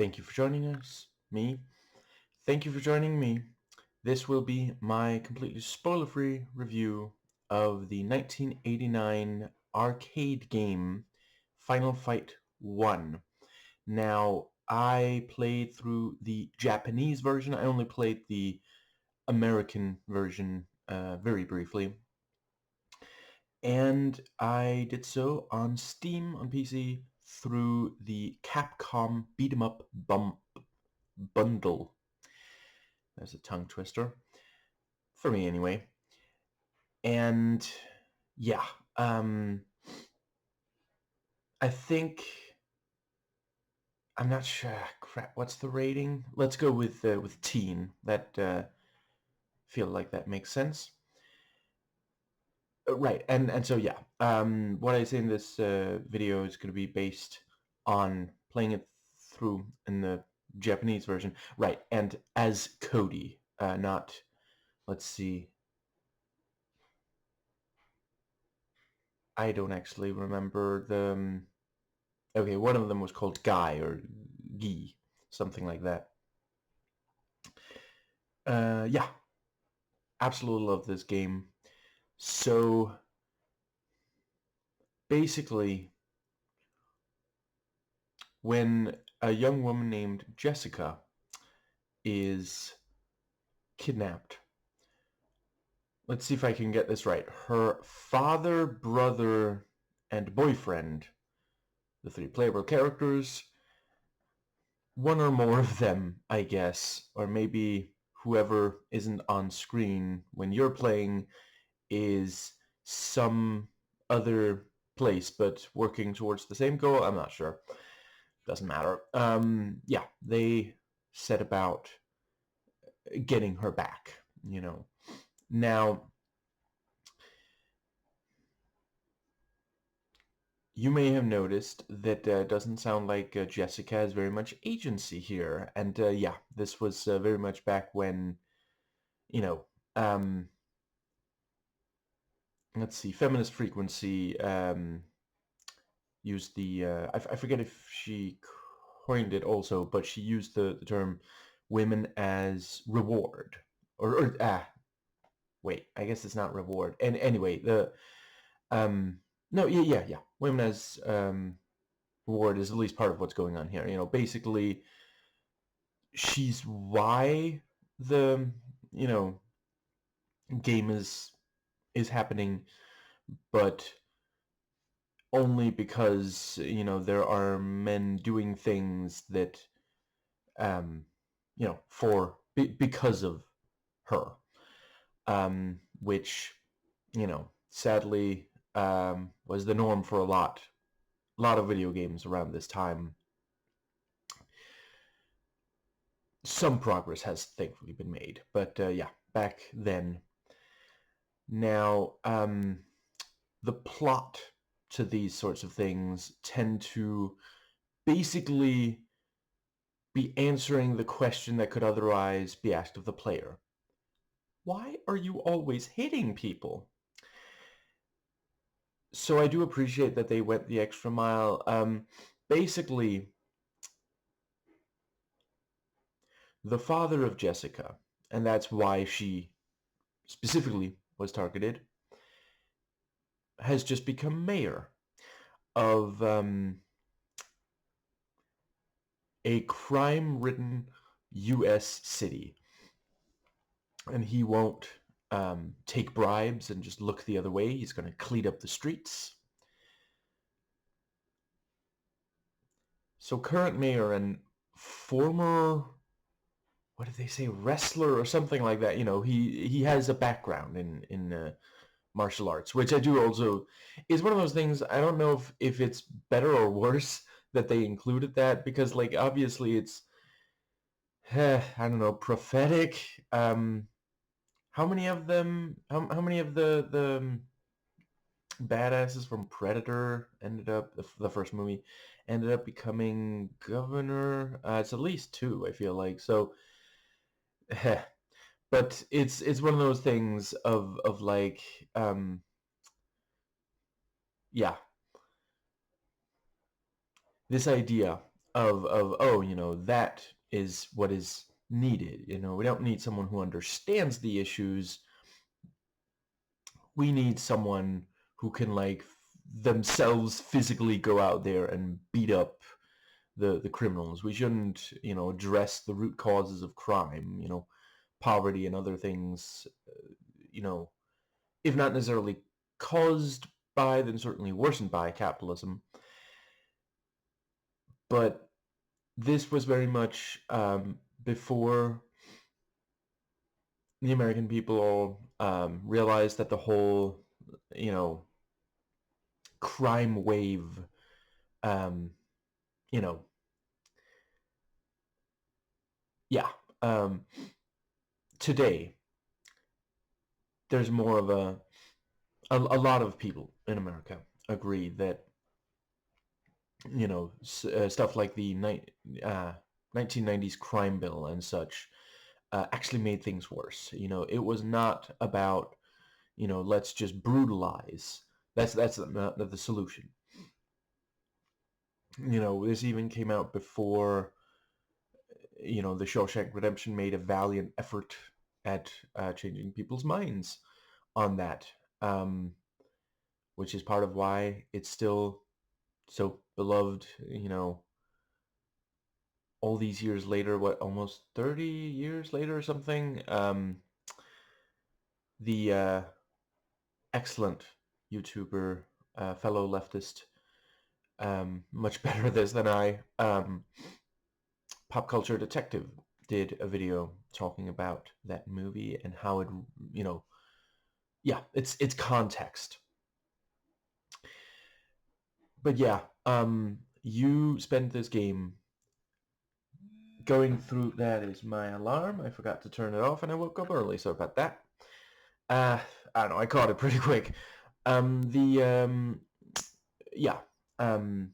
Thank you for joining me. Thank you for joining me. This will be my completely spoiler-free review of the 1989 arcade game Final Fight 1. Now, I played through the Japanese version. I only played the American version very briefly. And I did so on Steam on PC through the Capcom Beat 'em Up bundle. There's a tongue twister. For me, anyway. And, yeah. I think... I'm not sure. Crap, what's the rating? Let's go with teen. That, feel like that makes sense. Right, and so, yeah. What I say in this video is going to be based on playing it through in the Japanese version. Right, and as Cody, not... Let's see... I don't actually remember the... Okay, one of them was called Guy or Guy, something like that. Yeah, absolutely love this game. So, basically, when a young woman named Jessica is kidnapped, let's see if I can get this right. Her father, brother, and boyfriend, the three playable characters, one or more of them, I guess, or maybe whoever isn't on screen when you're playing is some other place but working towards the same goal. I'm not sure. Doesn't matter. Yeah, they set about getting her back, you know. Now, you may have noticed that doesn't sound like Jessica has very much agency here. And yeah, this was very much back when, you know, let's see, Feminist Frequency used the... I forget if she coined it also, but she used the term women as reward. Wait, I guess it's not reward. And anyway, the... No, yeah. Women as reward is at least part of what's going on here. You know, basically, she's why the, you know, game is happening, but only because, you know, there are men doing things that, you know, because of her, which, you know, sadly was the norm for a lot of video games around this time. Some progress has thankfully been made, but yeah, back then. Now, the plot to these sorts of things tend to basically be answering the question that could otherwise be asked of the player. Why are you always hitting people? So I do appreciate that they went the extra mile. Basically, the father of Jessica, and that's why she specifically was targeted, has just become mayor of a crime-ridden U.S. city. And he won't take bribes and just look the other way. He's going to clean up the streets. So current mayor and former, what did they say, wrestler or something like that. You know, he has a background in martial arts, which I do also... is one of those things. I don't know if it's better or worse that they included that, because, like, obviously it's I don't know, prophetic. How many of them? How many of the badasses from Predator ended up, the first movie, ended up becoming governor? It's at least two, I feel like. So, but it's one of those things of like, yeah, this idea of oh, that is what is needed. We don't need someone who understands the issues. We need someone who can like themselves physically go out there and beat up the criminals. We shouldn't, address the root causes of crime, poverty and other things, you know, if not necessarily caused by, then certainly worsened by capitalism. But this was very much before the American people realized that the whole, you know, crime wave, um, you know, yeah. Um, Today, there's more of a lot of people in America agree that, stuff like the 1990s crime bill and such actually made things worse. It was not about, let's just brutalize. That's not the solution. This even came out before, the Shawshank Redemption made a valiant effort at changing people's minds on that, um, which is part of why it's still so beloved, all these years later, what, almost 30 years later or something. The excellent YouTuber, fellow leftist, much better at this than I, Pop Culture Detective, did a video talking about that movie and how it, yeah, it's context. But yeah, you spend this game going through. That is my alarm. I forgot to turn it off and I woke up early, so about that. Uh, I don't know, I caught it pretty quick. Yeah, um,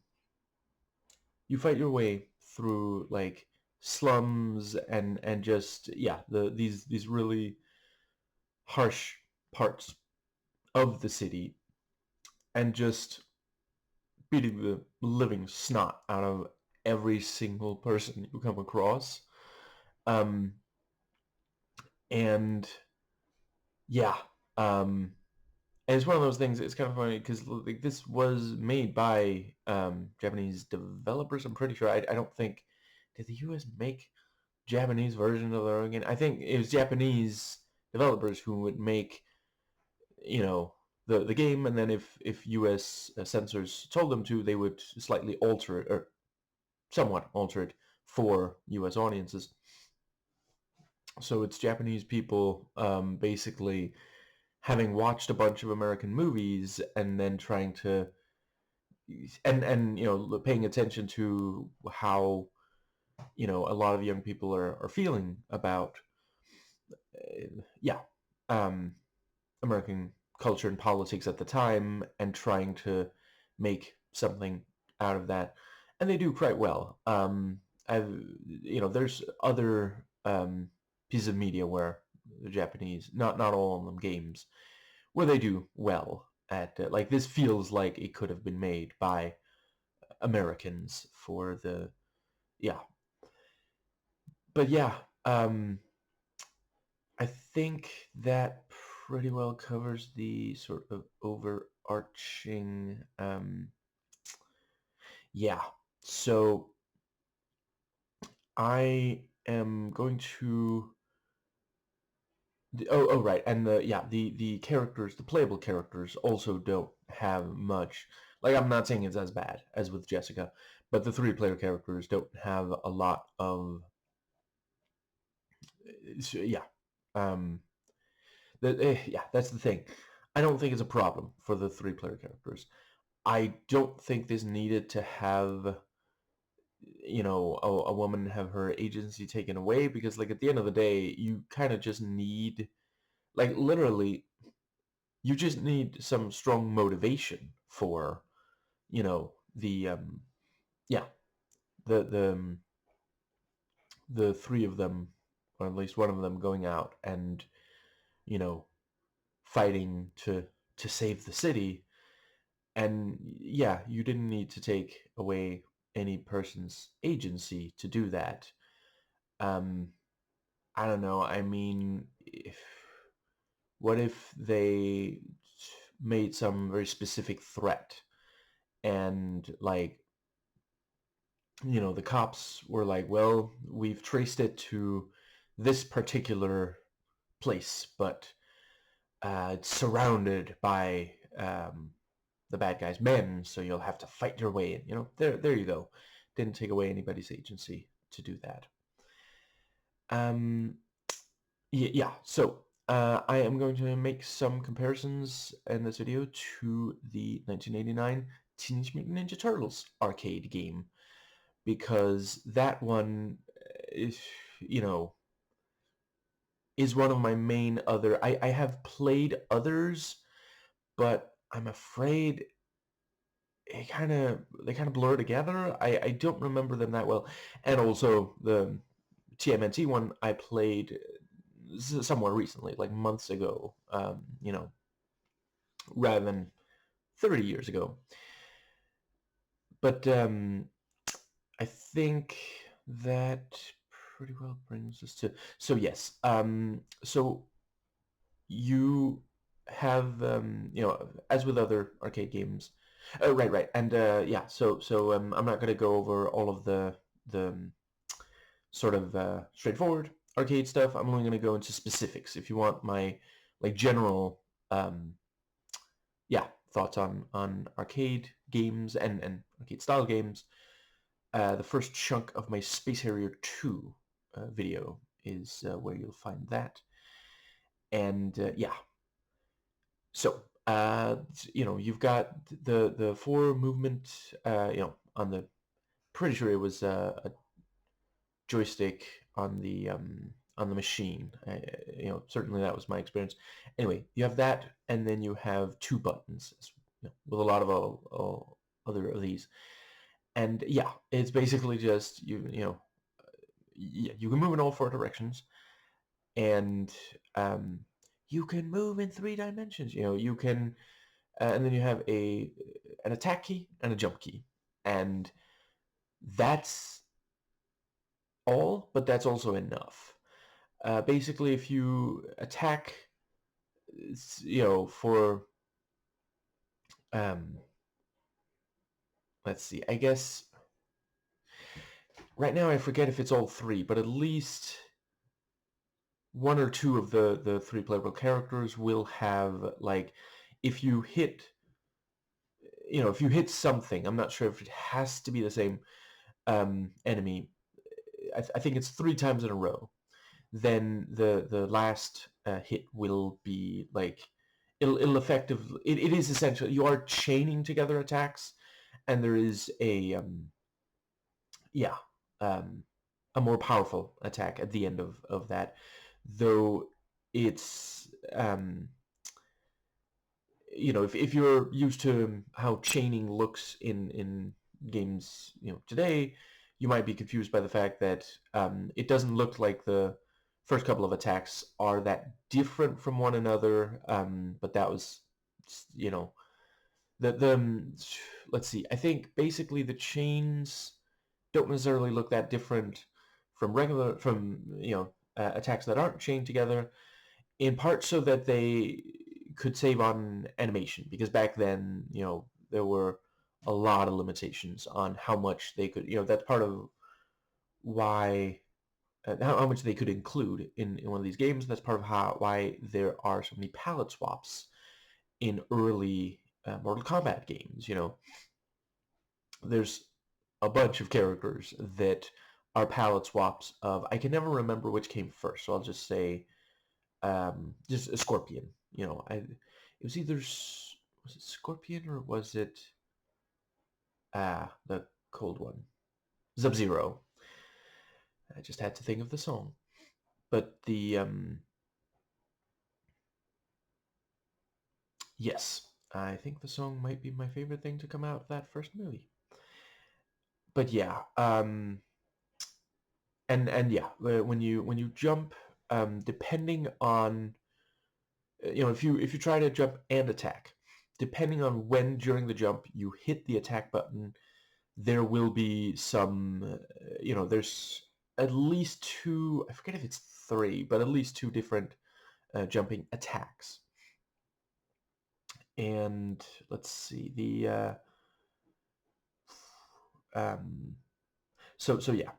you fight your way through like slums and just, yeah, these really harsh parts of the city, and just beating the living snot out of every single person you come across. Um, and yeah, um, and it's one of those things. It's kind of funny because like, this was made by Japanese developers. I'm pretty sure. I don't think, did the U.S. make Japanese version of their own game? I think it was Japanese developers who would make, you know, the game, and then if U.S. censors told them to, they would slightly alter it, or somewhat alter it for U.S. audiences. So it's Japanese people basically having watched a bunch of American movies and then trying to, and paying attention to how, a lot of young people are feeling about, yeah, um, American culture and politics at the time, and trying to make something out of that, and they do quite well. There's other pieces of media where the Japanese, not all of them games, where they do well at, like, this feels like it could have been made by Americans for the, yeah. But yeah, um, I think that pretty well covers the sort of overarching, yeah. So I am going to, oh right, and the characters, the playable characters also don't have much. Like, I'm not saying it's as bad as with Jessica, but the three-player characters don't have a lot of, yeah. Um, yeah, that's the thing. I don't think it's a problem for the three-player characters. I don't think this needed to have, a woman have her agency taken away, because, like, at the end of the day, you kind of just need, like, literally, you just need some strong motivation for, the, yeah, the the three of them, or at least one of them, going out and, you know, fighting to save the city. And yeah, you didn't need to take away any person's agency to do that. I don't know. I mean, what if they made some very specific threat and, like, the cops were like, well, we've traced it to this particular place, but it's surrounded by the bad guy's men, so you'll have to fight your way in. There you go. Didn't take away anybody's agency to do that. Yeah. So I am going to make some comparisons in this video to the 1989 Teenage Mutant Ninja Turtles arcade game, because that one is, is one of my main other. I have played others, but I'm afraid they kind of blur together. I don't remember them that well. And also the TMNT one I played somewhere recently, like months ago, rather than 30 years ago. But I think that pretty well brings us to, so yes, so you have, as with other arcade games, right, and yeah, so I'm not going to go over all of the sort of straightforward arcade stuff. I'm only going to go into specifics. If you want my, like, general thoughts on arcade games and arcade style games, the first chunk of my Space Harrier 2 video is where you'll find that. And yeah, so you've got the 4 movement, on the, pretty sure it was a joystick on the machine. Certainly that was my experience. Anyway, you have that, and then you have 2 buttons, with a lot of all other of these. And yeah, it's basically just you can move in all 4 directions, and you can move in 3 dimensions. You can, and then you have an attack key and a jump key, and that's all, but that's also enough. Basically, if you attack, for, let's see, I guess right now I forget if it's all 3, but at least 1 or 2 of the 3 playable characters will have, like, if you hit something, I'm not sure if it has to be the same enemy. I think it's 3 times in a row. Then the last hit will be, like, it'll effectively, it is essentially, you are chaining together attacks, and there is a more powerful attack at the end of that, though it's if you're used to how chaining looks in games today, you might be confused by the fact that it doesn't look like the first couple of attacks are that different from one another, but that was, let's see, I think basically the chains don't necessarily look that different from attacks that aren't chained together, in part so that they could save on animation, because back then, there were a lot of limitations on how much they could, that's part of why, how much they could include in one of these games. That's part of why there are so many palette swaps in early Mortal Kombat games. There's a bunch of characters that are palette swaps of, I can never remember which came first, so I'll just say just a Scorpion. It was either, was it Scorpion, or was it the cold one, Sub-Zero. I just had to think of the song. But the yes, I think the song might be my favorite thing to come out of that first movie. But yeah, and yeah, when you jump, depending on, if you try to jump and attack, depending on when during the jump you hit the attack button, there will be some, there's at least two, I forget if it's three, but at least two different jumping attacks. And let's see, um, so yeah,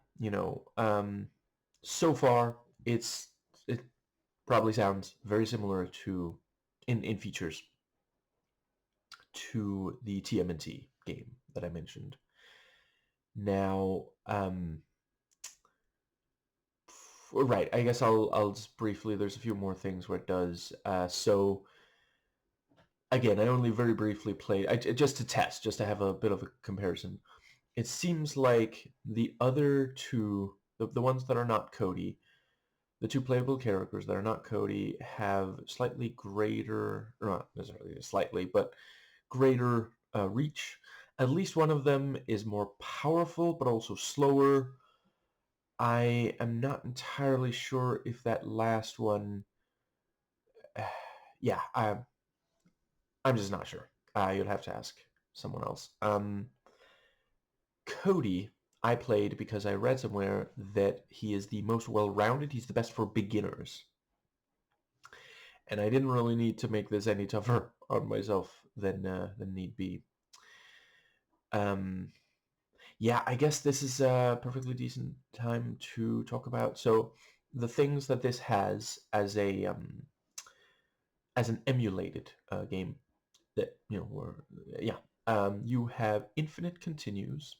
so far it probably sounds very similar to in features to the TMNT game that I mentioned. Now, right, I guess I'll just briefly. There's a few more things where it does. So again, I only very briefly played, just to test, just to have a bit of a comparison. It seems like the other two, the ones that are not Cody, the two playable characters that are not Cody have slightly greater, or not necessarily slightly, but greater reach. At least one of them is more powerful, but also slower. I am not entirely sure if that last one. Yeah, I'm just not sure. You'd have to ask someone else. Cody, I played because I read somewhere that he is the most well-rounded. He's the best for beginners. And I didn't really need to make this any tougher on myself than need be. Yeah, I guess this is a perfectly decent time to talk about. So the things that this has as an emulated game that you have infinite continues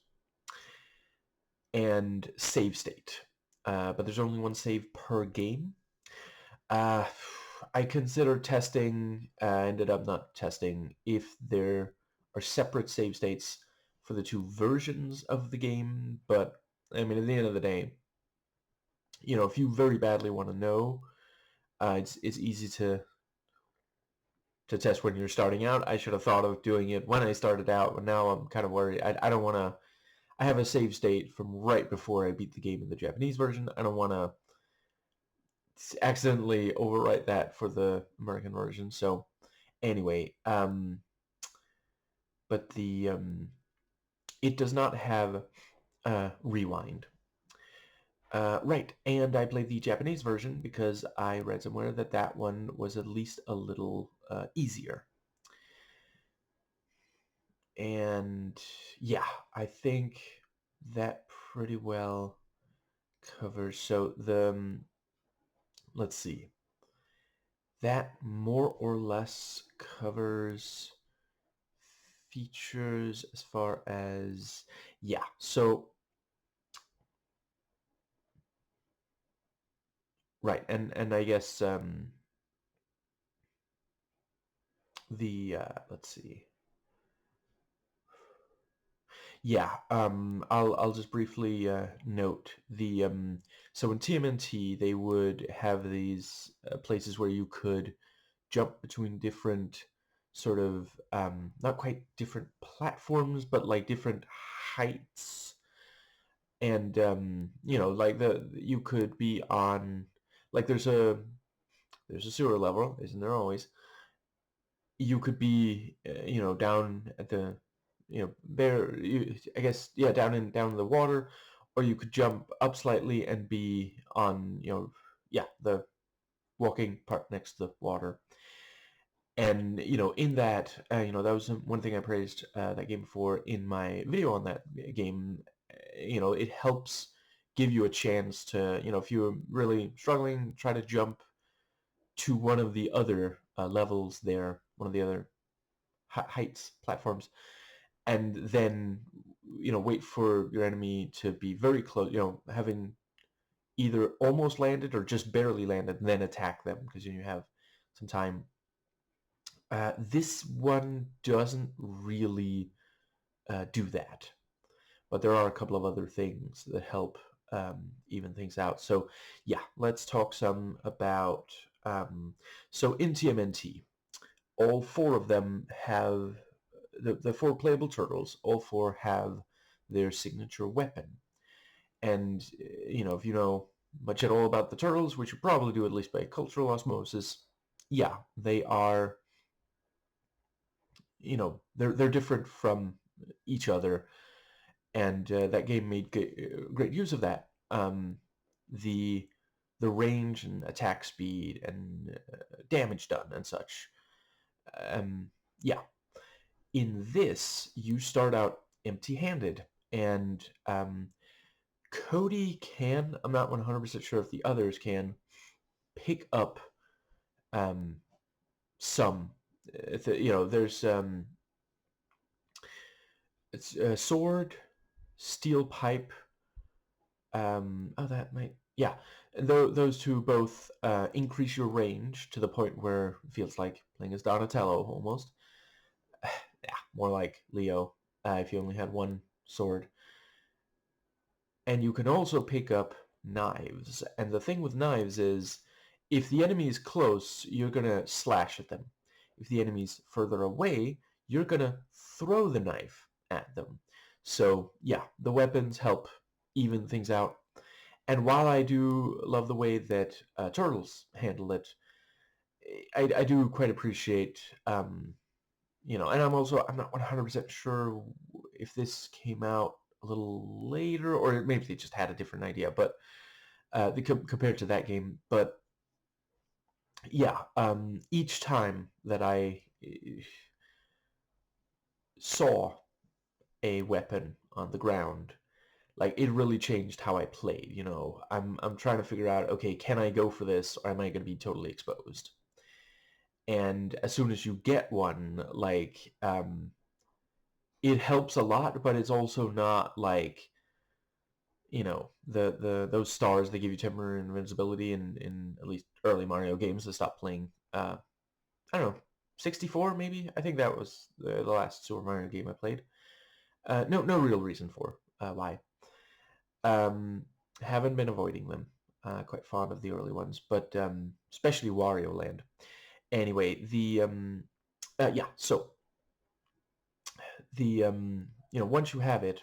and save state, but there's only one save per game. Uh, I considered testing, ended up not testing if there are separate save states for the two versions of the game, but I mean, at the end of the day, if you very badly want to know, it's easy to test when you're starting out. I should have thought of doing it when I started out, but now I'm kind of worried. I don't want to. I have a save state from right before I beat the game in the Japanese version. I don't want to accidentally overwrite that for the American version. So anyway, but the it does not have rewind. Right, and I played the Japanese version because I read somewhere that that one was at least a little easier. And yeah, I think that pretty well covers. So let's see, that more or less covers features as far as, yeah. So right, and I guess the let's see. Yeah, I'll just briefly note the so in TMNT they would have these places where you could jump between different sort of not quite different platforms, but like different heights, and like you could be on, like there's a sewer level, isn't there always? You could be down at the there, I guess, yeah, down in the water, or you could jump up slightly and be on yeah, the walking part next to the water. And in that that was one thing I praised that game for in my video on that game. It helps give you a chance to, if you're really struggling, try to jump to one of the other levels there, one of the other heights platforms, and then wait for your enemy to be very close, having either almost landed or just barely landed, and then attack them because you have some time. This one doesn't really do that, but there are a couple of other things that help even things out. So yeah, let's talk some about so in TMNT, all four of them have the four playable turtles. All four have their signature weapon, and if you know much at all about the turtles, which you probably do at least by cultural osmosis, yeah, they are, they're different from each other, and that game made great use of that. The the range and attack speed and damage done and such. Um, yeah. In this, you start out empty-handed, and Cody can. I'm not 100% sure if the others can pick up um, some. There's it's a sword, steel pipe. That might, yeah. And those two both increase your range to the point where it feels like playing as Donatello almost. Yeah, more like Leo if you only had one sword. And you can also pick up knives. And the thing with knives is, if the enemy is close, you're going to slash at them. If the enemy's further away, you're going to throw the knife at them. So, yeah, the weapons help even things out. And while I do love the way that Turtles handle it, I do quite appreciate, and I'm not 100% sure if this came out a little later, or maybe they just had a different idea, but compared to that game. But yeah, each time that I saw a weapon on the ground, like it really changed how I played. I'm trying to figure out, okay, can I go for this, or am I going to be totally exposed? And as soon as you get one, like it helps a lot, but it's also not like the those stars they give you temporary invincibility in at least early Mario games to stop playing. I don't know, 64 maybe. I think that was the last Super Mario game I played. No real reason for why. Um, haven't been avoiding them. Quite fond of the early ones, but especially Wario Land. Anyway, yeah. So once you have it,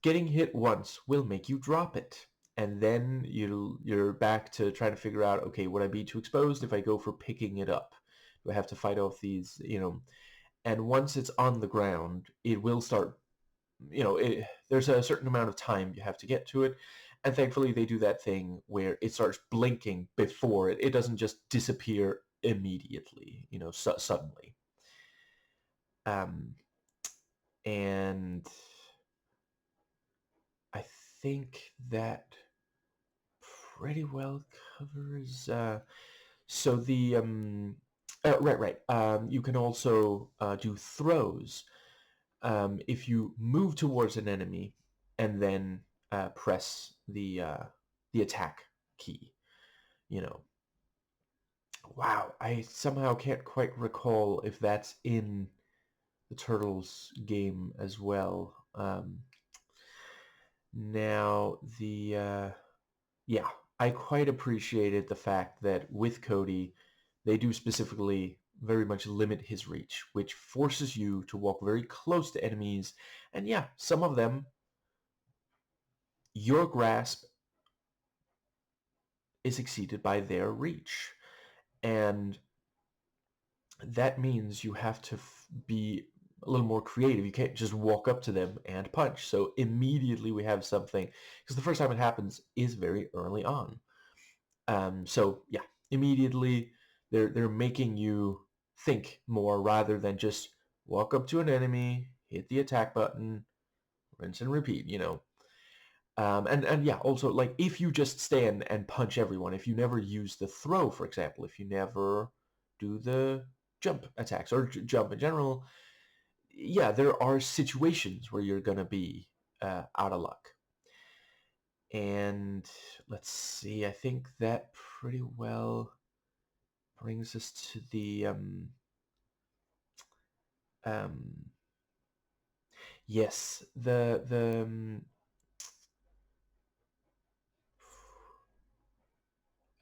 getting hit once will make you drop it. And then you're back to trying to figure out, okay, would I be too exposed if I go for picking it up? Do I have to fight off these, And once it's on the ground, it will start, there's a certain amount of time you have to get to it. And thankfully they do that thing where it starts blinking before it doesn't just disappear immediately, suddenly. And I think that pretty well covers. So the right. You can also do throws if you move towards an enemy and then press the attack key. You know. Wow, I somehow can't quite recall if that's in the Turtles game as well. Now yeah, I quite appreciated the fact that with Cody, they do specifically very much limit his reach, which forces you to walk very close to enemies. And yeah, some of them, your grasp is exceeded by their reach. And that means you have to be a little more creative. You can't just walk up to them and punch. So immediately we have something, because the first time it happens is very early on. So yeah, immediately they're making you think more rather than just walk up to an enemy, hit the attack button, rinse and repeat. And yeah, also like if you just stand and punch everyone, if you never use the throw, for example, if you never do the jump attacks or jump in general, yeah, there are situations where you're gonna be out of luck. And let's see, I think that pretty well brings us to the um yes,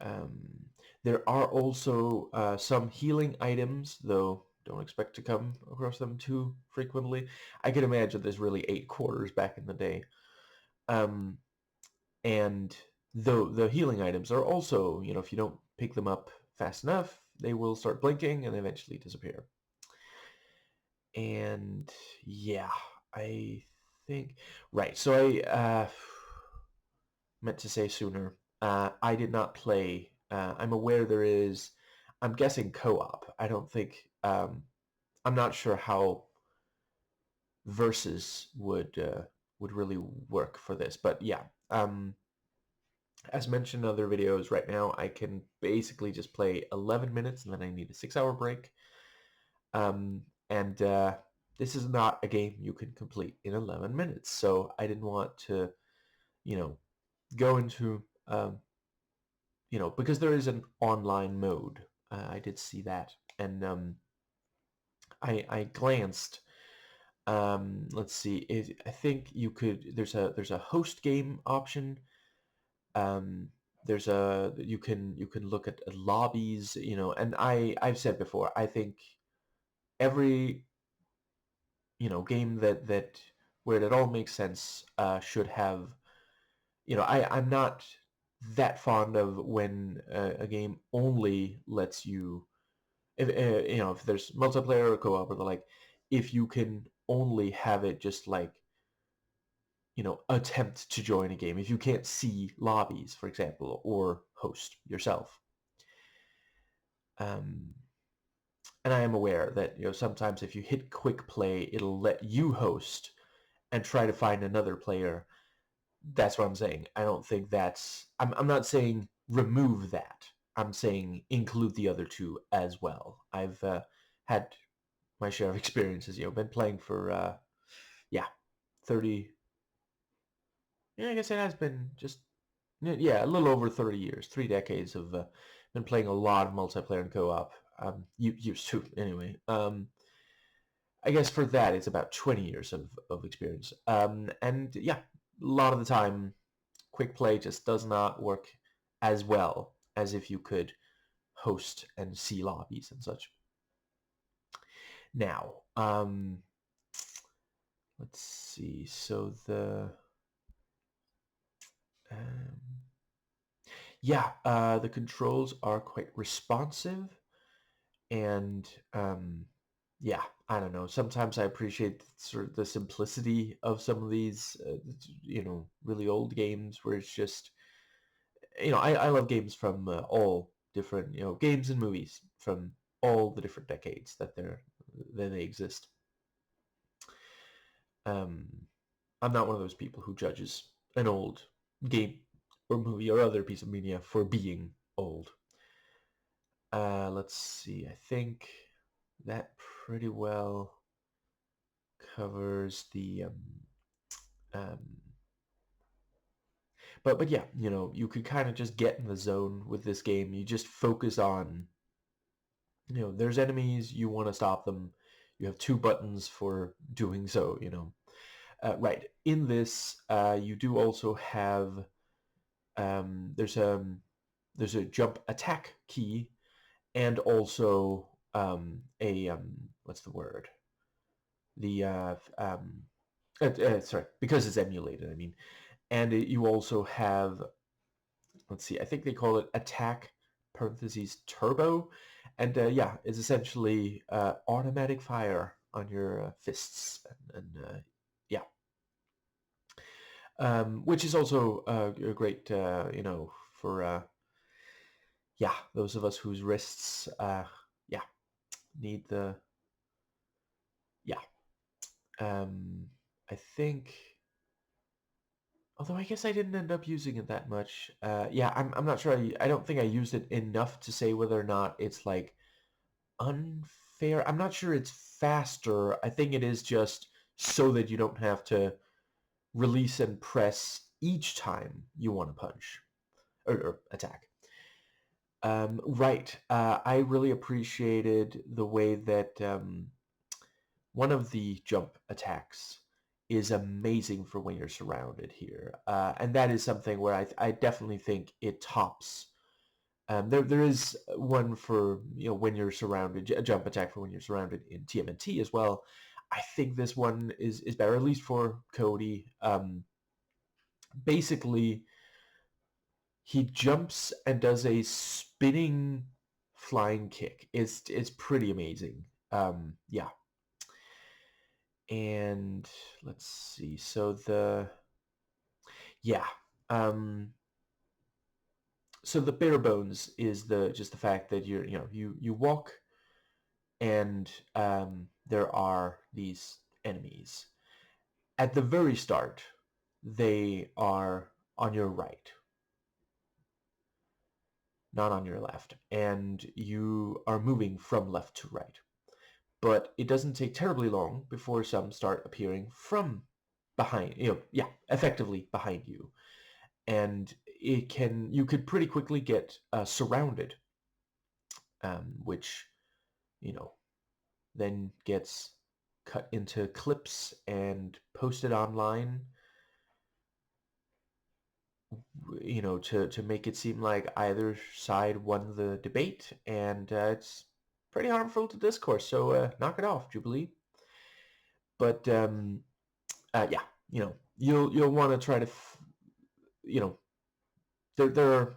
um there are also some healing items, though don't expect to come across them too frequently. I can imagine there's really 8 quarters back in the day. Um and though the healing items are also, if you don't pick them up fast enough, they will start blinking and eventually disappear. And yeah, I think right. So I meant to say sooner. I did not play. I'm aware there is. I'm guessing co-op. I don't think. I'm not sure how versus would really work for this, but yeah. As mentioned in other videos, right now I can basically just play 11 minutes and then I need a 6-hour break. And this is not a game you can complete in 11 minutes, so I didn't want to, you know, go into, because there is an online mode. I did see that, and I glanced. Let's see. I think you could. There's a host game option. Um, you can look at lobbies. And I've said before. I think every game that where it all makes sense should have. I'm not that fond of when a game only lets you, if there's multiplayer or co-op or the like, if you can only have it just like, attempt to join a game, if you can't see lobbies, for example, or host yourself. Um, and I am aware that, sometimes if you hit quick play, it'll let you host and try to find another player. That's what I'm saying. I don't think I'm not saying remove that. I'm saying include the other two as well. I've had my share of experiences. Been playing for yeah, 30. Yeah, I guess it has been just, yeah, a little over 30 years, 3 decades of been playing a lot of multiplayer and co-op. Used to anyway. I guess for that it's about 20 years of experience. And yeah, a lot of the time, quick play just does not work as well as if you could host and see lobbies and such. Now, let's see. So um, the controls are quite responsive, and yeah, I don't know. Sometimes I appreciate sort of the simplicity of some of these, really old games where it's just, I love games from all different, games and movies from all the different decades that they exist. Um, I'm not one of those people who judges an old game or movie or other piece of media for being old. Let's see. I think that pretty well covers the um, but yeah, you could kind of just get in the zone with this game. You just focus on, there's enemies, you want to stop them. You have two buttons for doing so, right. In this, you do also have, there's a jump attack key, and also what's the word? The sorry, because it's emulated, I mean. And you also have, let's see, I think they call it attack parentheses turbo, and yeah, it's essentially automatic fire on your fists, and yeah, which is also a great, for yeah, those of us whose wrists, yeah, need the, yeah, I think. Although I guess I didn't end up using it that much. Yeah, I'm not sure. I don't think I used it enough to say whether or not it's like unfair. I'm not sure it's faster. I think it is just so that you don't have to release and press each time you want to punch or attack. Right. I really appreciated the way that one of the jump attacks is amazing for when you're surrounded here. And that is something where I definitely think it tops. There is one for, when you're surrounded, a jump attack for when you're surrounded in TMNT as well. I think this one is better, at least for Cody. Basically, he jumps and does a spinning flying kick. It's pretty amazing. Yeah. And let's see. So yeah. Um, so the bare bones is just the fact that you walk and there are these enemies. At the very start, they are on your right, not on your left, and you are moving from left to right. But it doesn't take terribly long before some start appearing from behind, yeah, effectively behind you. And you could pretty quickly get surrounded, which, you know, then gets cut into clips and posted online, to make it seem like either side won the debate, and it's pretty harmful to discourse. So knock it off, Jubilee. But yeah, you'll want to try to, you know, there are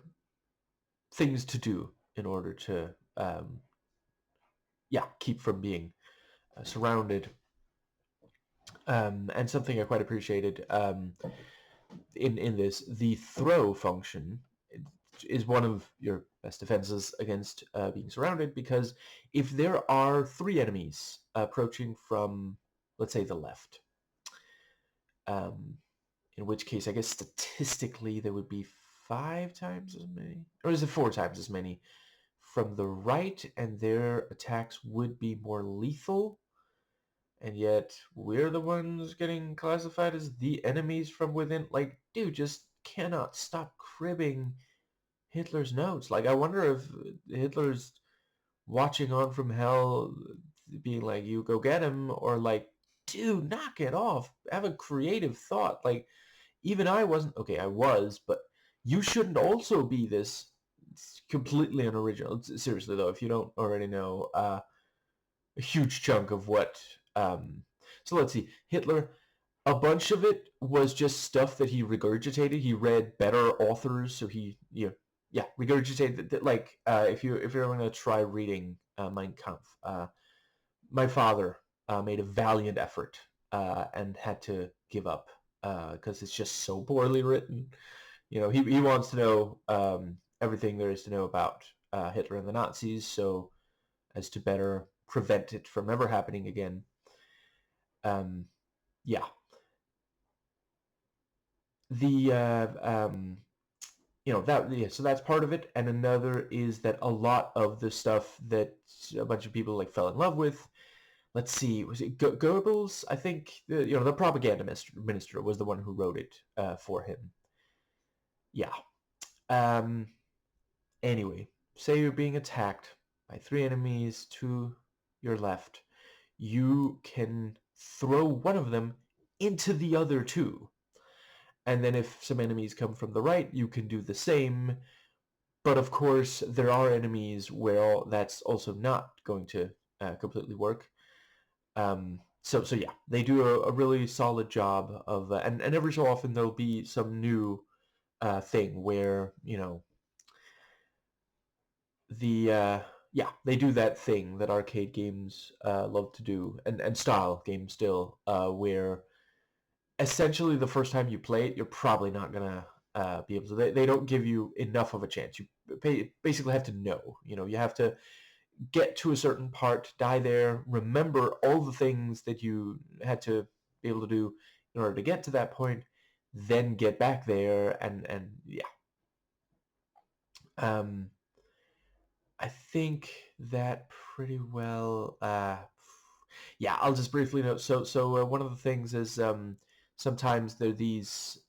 things to do in order to, yeah, keep from being surrounded. And something I quite appreciated, in this, the throw function is one of your best defenses against being surrounded, because if there are three enemies approaching from, let's say, the left, um, in which case I guess statistically there would be 5 times as many, or is it 4 times as many from the right, and their attacks would be more lethal, and yet we're the ones getting classified as the enemies from within. Like, dude, just cannot stop cribbing Hitler's notes. Like, I wonder if Hitler's watching on from hell, being like, you go get him, or like, dude, knock it off. Have a creative thought. Like, even I wasn't, okay, I was, but you shouldn't also be this. It's completely unoriginal. Seriously, though, if you don't already know, a huge chunk of what, so let's see, Hitler, a bunch of it was just stuff that he regurgitated. He read better authors, so he, yeah, regurgitated that. Like, if you're going to try reading Mein Kampf, my father made a valiant effort and had to give up because it's just so poorly written. He wants to know everything there is to know about Hitler and the Nazis, so as to better prevent it from ever happening again. Yeah, the that, yeah, so that's part of it. And another is that a lot of the stuff that a bunch of people like fell in love with, let's see, was it Goebbels? I think the propaganda minister was the one who wrote it for him. Yeah. um Anyway, say you're being attacked by three enemies to your left. You can throw one of them into the other two, and then if some enemies come from the right, you can do the same. But of course, there are enemies where that's also not going to completely work. So yeah, they do a really solid job of, and every so often there'll be some new thing where the yeah, they do that thing that arcade games love to do, and style games still, where essentially the first time you play it, you're probably not gonna be able to. They don't give you enough of a chance. You basically have to know. You have to get to a certain part, die there, remember all the things that you had to be able to do in order to get to that point, then get back there, and yeah. Um, I think that pretty well. Yeah, I'll just briefly note. So one of the things is, sometimes there are these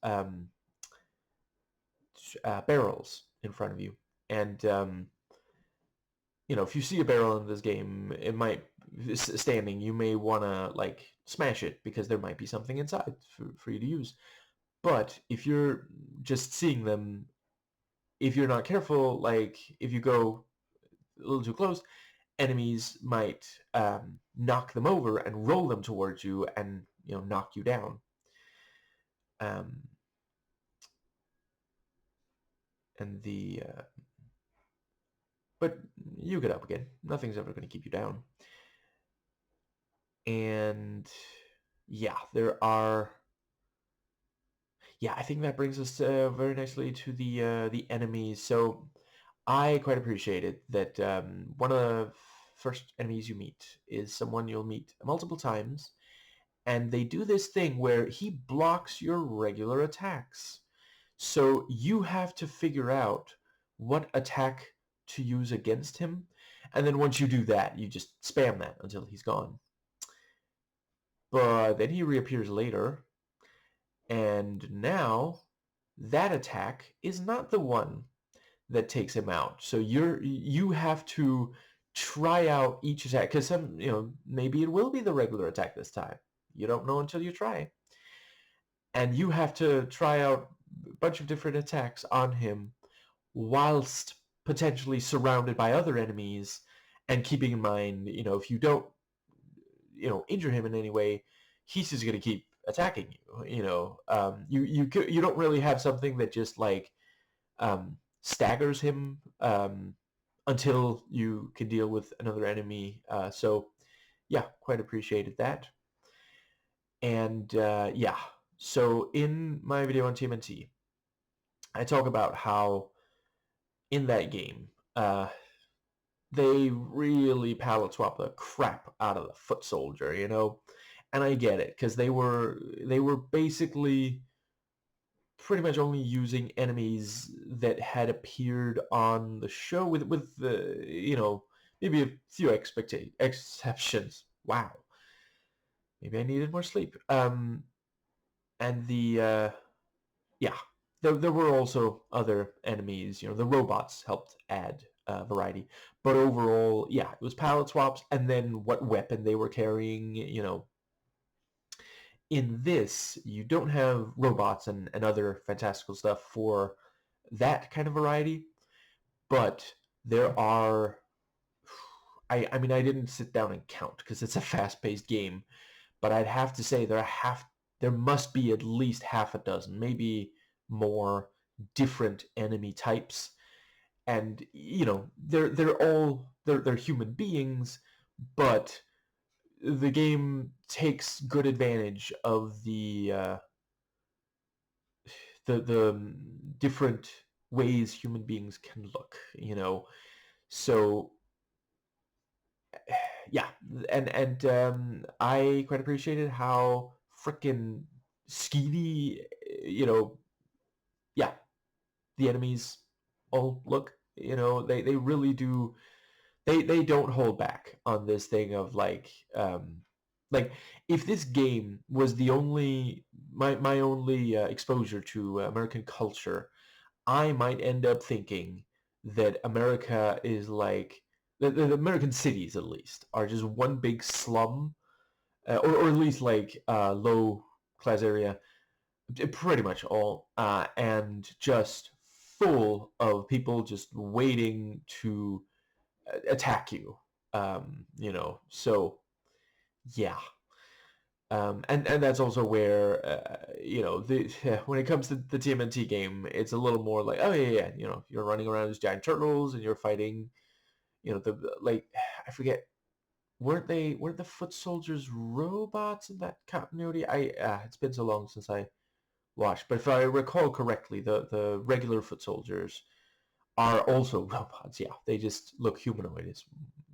barrels in front of you, and if you see a barrel in this game, it might standing, you may want to like smash it because there might be something inside for you to use. But if you're just seeing them, if you're not careful, like if you go a little too close, enemies might knock them over and roll them towards you and knock you down. Um, and the But you get up again. Nothing's ever going to keep you down. And yeah, there are. Yeah, I think that brings us very nicely to the enemies. So I quite appreciated that one of the first enemies you meet is someone you'll meet multiple times, and they do this thing where he blocks your regular attacks. So you have to figure out what attack to use against him, and then once you do that, you just spam that until he's gone. But then he reappears later, and now that attack is not the one that takes him out. So you have to try out each attack because maybe it will be the regular attack this time. You don't know until you try. And you have to try out a bunch of different attacks on him whilst potentially surrounded by other enemies, and keeping in mind, if you don't, injure him in any way, he's just going to keep attacking you. You don't really have something that just like staggers him until you can deal with another enemy. So yeah, quite appreciated that. And yeah, so in my video on TMNT, I talk about how in that game, they really palette swap the crap out of the foot soldier, and I get it because they were basically pretty much only using enemies that had appeared on the show with the maybe a few exceptions. Wow, maybe I needed more sleep. And the yeah, there were also other enemies. The robots helped add variety, but overall, yeah, it was palette swaps, and then what weapon they were carrying. In this, you don't have robots and other fantastical stuff for that kind of variety, but there are. I mean, I didn't sit down and count because it's a fast-paced game, but I'd have to say there must be at least half a dozen, maybe more different enemy types, and they're human beings, but the game takes good advantage of the different ways human beings can look, so yeah, and I quite appreciated how freaking skeevy, yeah, the enemies all look. They really do. They don't hold back on this thing of like if this game was the only my only exposure to American culture, I might end up thinking that America is like the American cities at least are just one big slum, or at least like low class area, pretty much all, and just full of people just waiting to attack you. So yeah. And that's also where the when it comes to the TMNT game, it's a little more like, oh yeah, you're running around as giant turtles and you're fighting, the like I forget, weren't the foot soldiers robots in that continuity? It's been so long since I watched, but if I recall correctly, the regular foot soldiers are also robots. Yeah, they just look humanoid.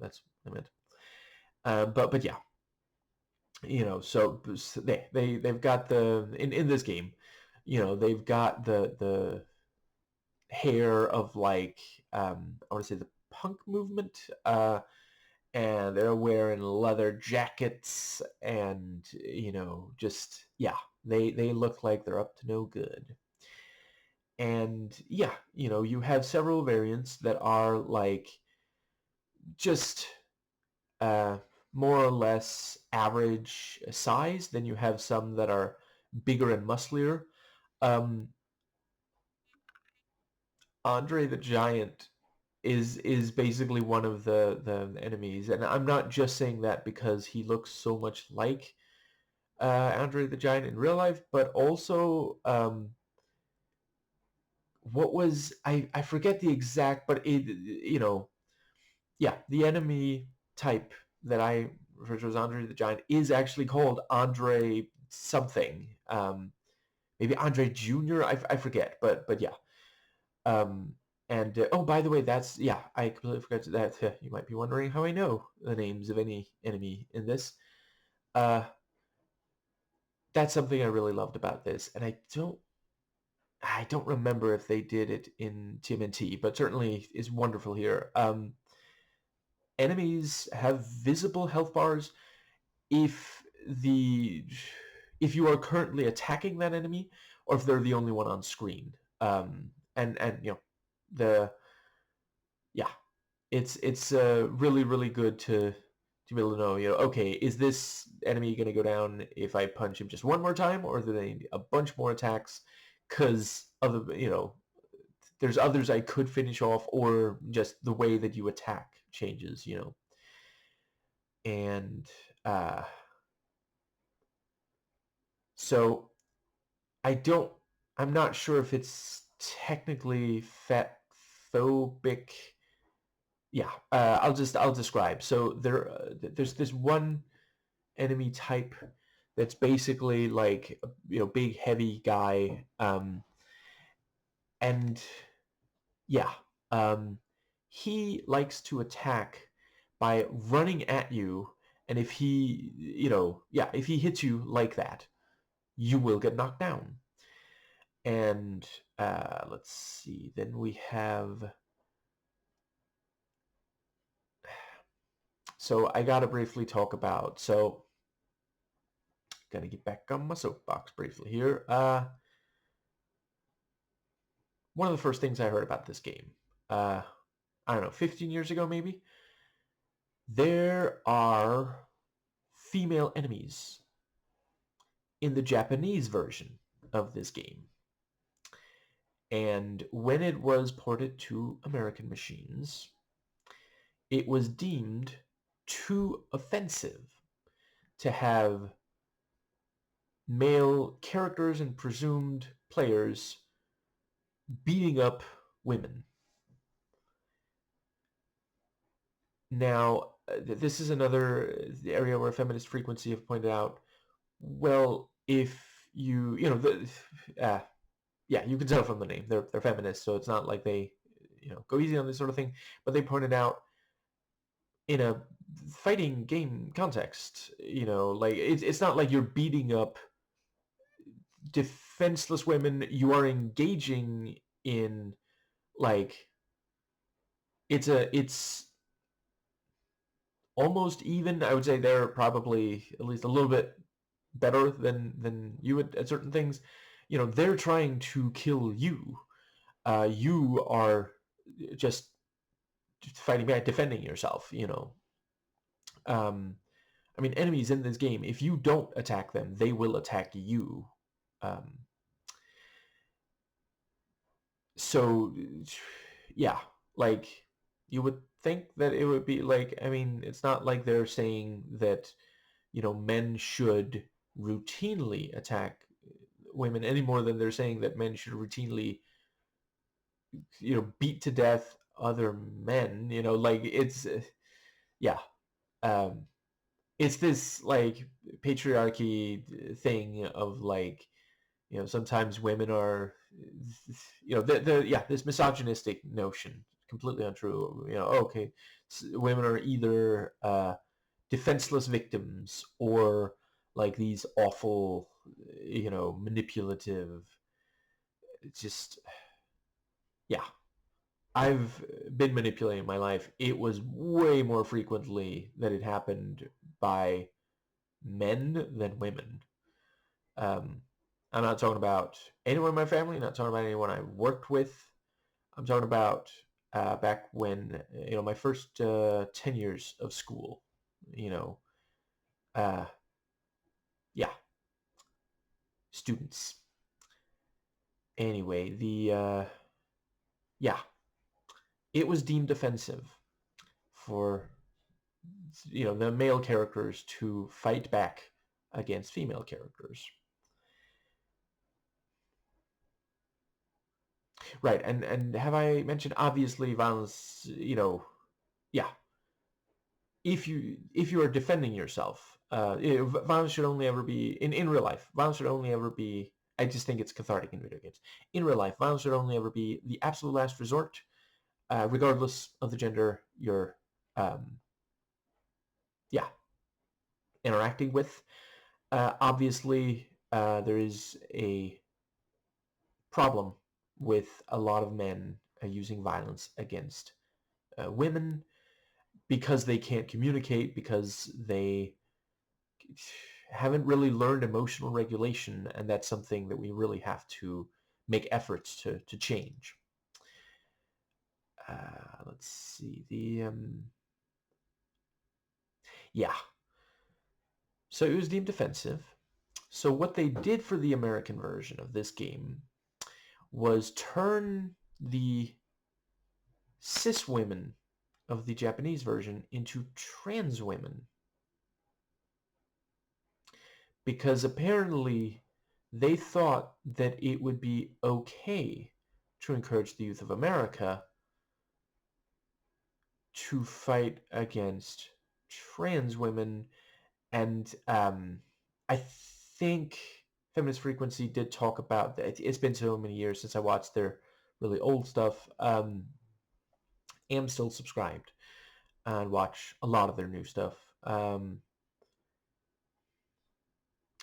That's what I meant. But yeah, so they've got in this game, they've got the hair of like I want to say the punk movement, and they're wearing leather jackets, and just yeah, they look like they're up to no good. And yeah, you have several variants that are like just uh, more or less average size. Then you have some that are bigger and musclier. Um, Andre the Giant is basically one of the enemies, and I'm not just saying that because he looks so much like Andre the Giant in real life, but also what was I forget the exact, but it yeah, the enemy type that I refers to as Andre the Giant, is actually called Andre something. Maybe Andre Jr. I forget, but yeah. Um, and oh, by the way, that's yeah, I completely forgot that. You might be wondering how I know the names of any enemy in this. Uh, that's something I really loved about this, and I don't remember if they did it in TMNT, but certainly is wonderful here. Enemies have visible health bars if the if you are currently attacking that enemy, or if they're the only one on screen. And the yeah, it's really good to be able to know, okay, is this enemy going to go down if I punch him just one more time, or do they need a bunch more attacks? Because other, there's others I could finish off, or just the way that you attack changes, and uh, so I don't, I'm not sure if it's technically fat phobic. Yeah, I'll describe. So there's this one enemy type that's basically like, big heavy guy, and yeah, um, he likes to attack by running at you, and if he, yeah, if he hits you like that, you will get knocked down. And let's see, then we have, so I gotta briefly talk about, so gotta get back on my soapbox briefly here. One of the first things I heard about this game, uh, I don't know, 15 years ago maybe, there are female enemies in the Japanese version of this game. And when it was ported to American machines, it was deemed too offensive to have male characters and presumed players beating up women. Now, this is another area where feminist frequency have pointed out, well, if yeah, you can tell from the name, they're feminists, so it's not like they, go easy on this sort of thing, but they pointed out in a fighting game context, like it's not like you're beating up defenseless women, you are engaging in, like, it's almost even. I would say they're probably at least a little bit better than you at certain things. They're trying to kill you. You are just fighting back, defending yourself. Um, I mean, enemies in this game, if you don't attack them, they will attack you. Um, so, yeah, like, you would think that it would be like, I mean, it's not like they're saying that, men should routinely attack women any more than they're saying that men should routinely, beat to death other men, like yeah. Um, it's this like patriarchy thing of like, sometimes women are, yeah, this misogynistic notion, completely untrue. Okay, women are either defenseless victims or like these awful, manipulative, just, yeah. I've been manipulating my life. It was way more frequently that it happened by men than women. Um, I'm not talking about anyone in my family. I'm not talking about anyone I worked with. I'm talking about back when, my first 10 years of school. You know, uh, yeah, students. Anyway, yeah, it was deemed offensive for, the male characters to fight back against female characters. Right, and have I mentioned, obviously violence, yeah, if you are defending yourself, violence should only ever be in real life. Violence should only ever be. I just think it's cathartic in video games. In real life, violence should only ever be the absolute last resort, regardless of the gender you're, yeah, interacting with. Obviously, there is a problem with a lot of men using violence against women because they can't communicate, because they haven't really learned emotional regulation, and that's something that we really have to make efforts to change. Let's see, yeah. So it was deemed offensive. So what they did for the American version of this game was turn the cis women of the Japanese version into trans women. Because apparently they thought that it would be okay to encourage the youth of America to fight against trans women. And I think Feminist Frequency did talk about that. It's been so many years since I watched their really old stuff. Am still subscribed and watch a lot of their new stuff.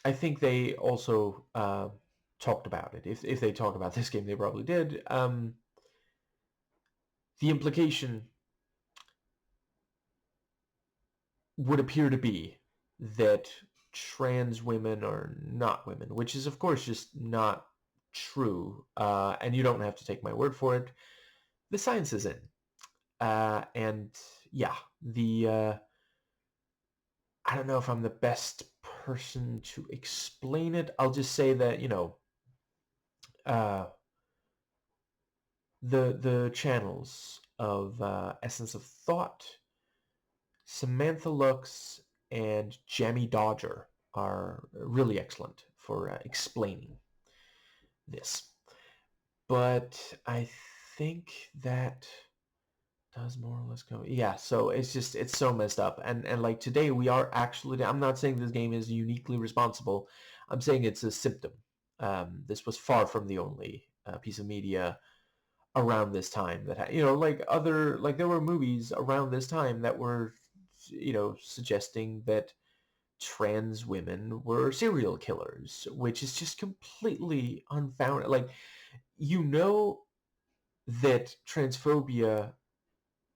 I think they also talked about it. If they talk about this game, they probably did. The implication would appear to be that trans women are not women, which is, of course, just not true. And you don't have to take my word for it. The science is in. And yeah, I don't know if I'm the best person to explain it. I'll just say that, uh, the channels of Essence of Thought, Samantha Lux, and Jammy Dodger are really excellent for explaining this. But I think that does more or less go. Yeah, so it's so messed up. And like today we are actually, I'm not saying this game is uniquely responsible. I'm saying it's a symptom. This was far from the only piece of media around this time that like there were movies around this time that were suggesting that trans women were serial killers, which is just completely unfounded. Like, that transphobia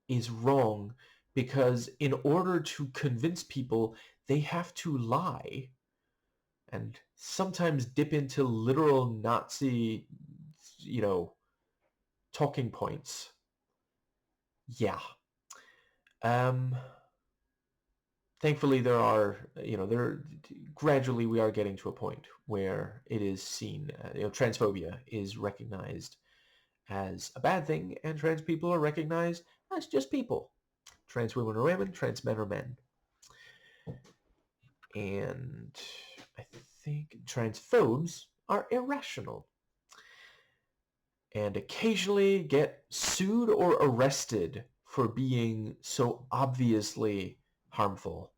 is wrong because in order to convince people, they have to lie and sometimes dip into literal Nazi, talking points. Yeah. Thankfully there are, gradually we are getting to a point where it is seen, transphobia is recognized as a bad thing, and trans people are recognized as just people. Trans women are women, trans men are men. And I think transphobes are irrational and occasionally get sued or arrested for being so obviously harmful.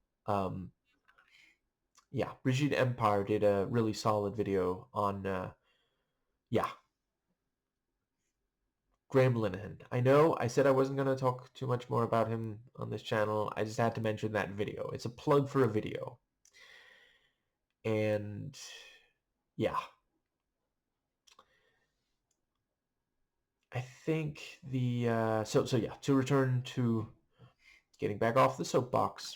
Yeah, Brigitte Empire did a really solid video on, Graham Linehan. I know I said I wasn't going to talk too much more about him on this channel. I just had to mention that video. It's a plug for a video. And yeah. I think so yeah, to return to getting back off the soapbox.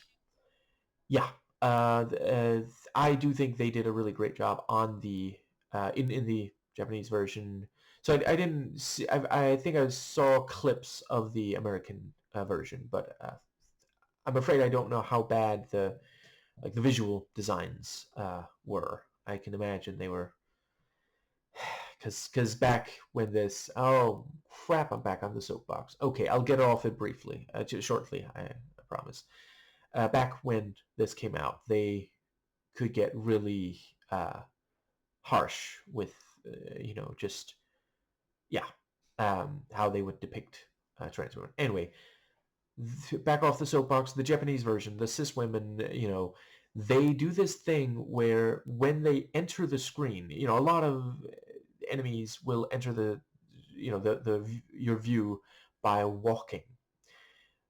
Yeah. I do think they did a really great job on the in the Japanese version. So I didn't see. I think I saw clips of the American version, but I'm afraid I don't know how bad the visual designs were. I can imagine they were, because back when this, oh crap, I'm back on the soapbox. Okay, I'll get off it briefly, shortly. I promise. Back when this came out, they could get really harsh with, just, yeah, how they would depict trans women. Anyway, back off the soapbox, the Japanese version, the cis women, they do this thing where when they enter the screen, a lot of enemies will enter the your view by walking.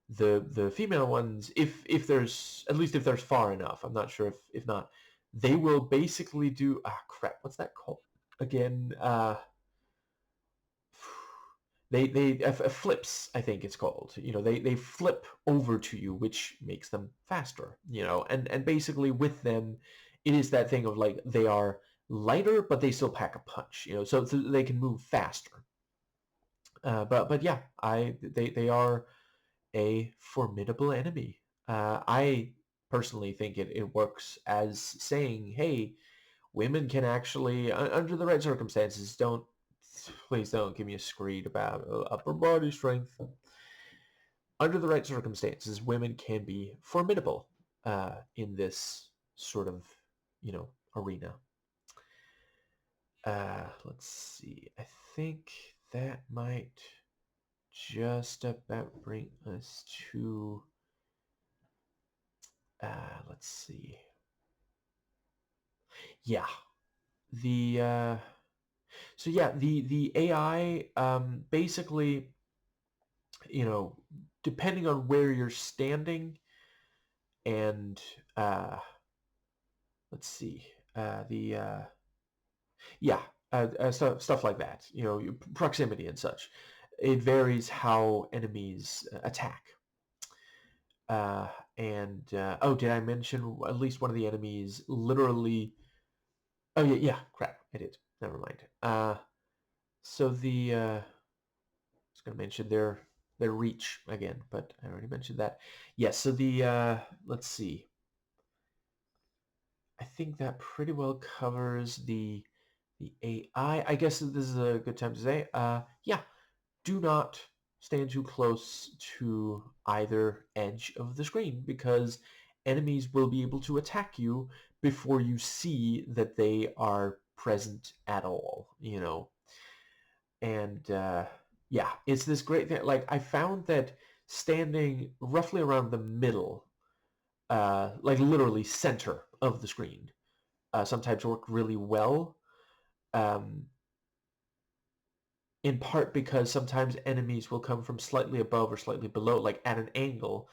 The female ones, if there's, at least if there's far enough, I'm not sure if not, they will basically do, crap, what's that called again? They flips, I think it's called. They flip over to you, which makes them faster. And basically with them, it is that thing of like they are lighter, but they still pack a punch. So they can move faster. But yeah, they are a formidable enemy. I personally think it works as saying, hey, women can actually, under the right circumstances, please don't give me a screed about upper body strength. Under the right circumstances, women can be formidable in this sort of, arena. Let's see. I think that might just about bring us to, let's see. Yeah, the so yeah, the AI, basically, you know, depending on where you're standing, and let's see, the yeah, stuff like that. Proximity and such. It varies how enemies attack. Uh, and oh, did I mention at least one of the enemies literally? Oh yeah, yeah. Crap, I did. Never mind. So I was going to mention their reach again, but I already mentioned that. Yes. So let's see. I think that pretty well covers the AI. I guess this is a good time to say, yeah, do not stand too close to either edge of the screen because enemies will be able to attack you before you see that they are present at all. And yeah, it's this great thing. Like, I found that standing roughly around the middle, like literally center of the screen, sometimes work really well. Um, in part because sometimes enemies will come from slightly above or slightly below, like at an angle,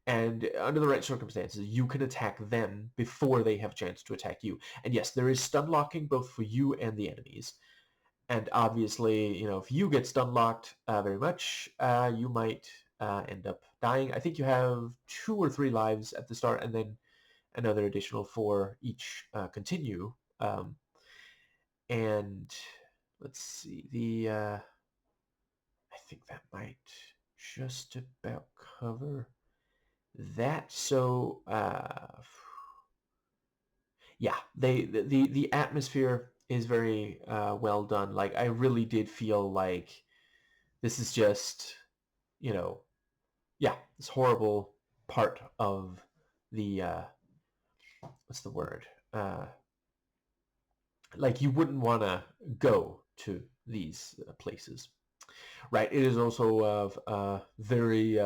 and under the right circumstances, you can attack them before they have a chance to attack you. And yes, there is stun locking both for you and the enemies. And obviously, if you get stun locked very much, you might end up dying. I think you have 2 or 3 lives at the start, and then another additional 4 each continue. And let's see, I think that might just about cover that. So yeah, the atmosphere is very well done. Like, I really did feel like this is just, yeah, this horrible part of the what's the word? Like, you wouldn't want to go to these places. Right. It is also very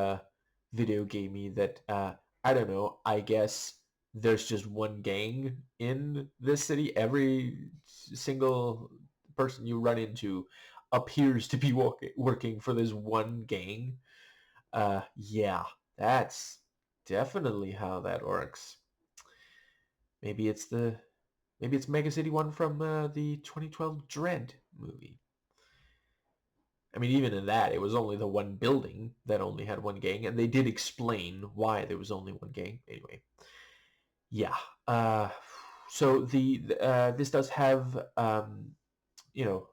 video gamey that, I don't know, I guess there's just one gang in this city. Every single person you run into appears to be working for this one gang. Yeah, that's definitely how that works. Maybe it's Mega City 1 from the 2012 Dread movie. I mean, even in that, it was only the one building that only had one gang, and they did explain why there was only one gang. Anyway, yeah. So this does have a